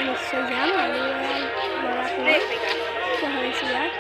নিশ্চয় যাম আৰু ল'ৰাটো ইয়াত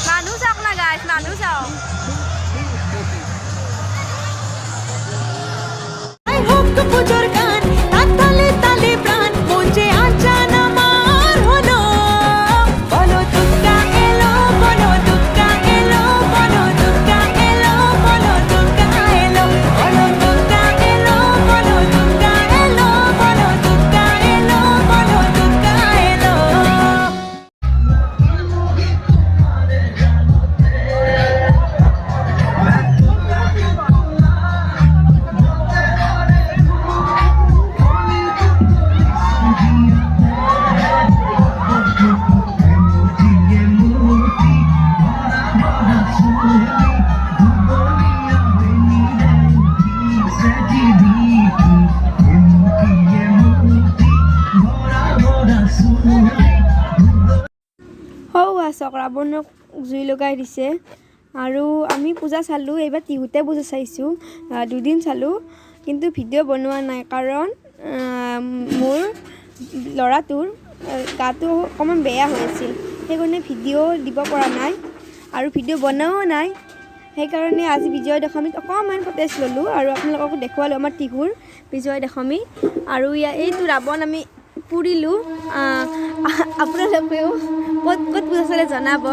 মানুহ চাওক না গাইস মানুহ চাওক আই হোপ তো পুজোর গান তালে তালে প্রাণ মঞ্চে আচানা মার হলো বলো দুর্গা এলো বলো দুর্গা এলো বলো দুর্গা এলো বলো দুর্গা এলো বলো দুর্গা এলো বলো দুর্গা এলো বলো দুর্গা এলো বলো দুর্গা এলো ৰাৱণক জুই লগাই দিছে আৰু আমি পূজা চালোঁ এইবাৰ টিহুতে পূজা চাইছোঁ দুদিন চালোঁ কিন্তু ভিডিঅ' বনোৱা নাই কাৰণ মোৰ ল'ৰাটোৰ গাটো অকণমান বেয়া হৈ আছিল সেইকাৰণে ভিডিঅ' দিব পৰা নাই আৰু ভিডিঅ' বনোৱাও নাই সেইকাৰণে আজি বিজয়া দশমীত অকণমান ফুটেজ ল'লোঁ আৰু আপোনালোককো দেখুৱালোঁ আমাৰ টিহুৰ বিজয়া দশমী আৰু এইটো ৰাৱণ আমি পুৰিলোঁ আপোনালোকেও ক'ত ক'ত পূজা চালে জনাব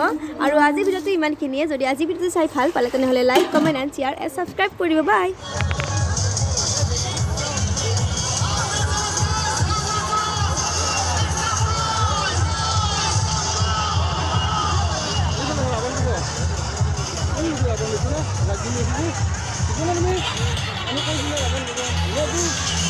আৰু আজি ভিডিঅ'টো ইমানখিনিয়ে যদি আজি ভিডিঅ'টো চাই ভাল পালে তেনেহ'লে like comment and share and subscribe কৰিব বাই Ini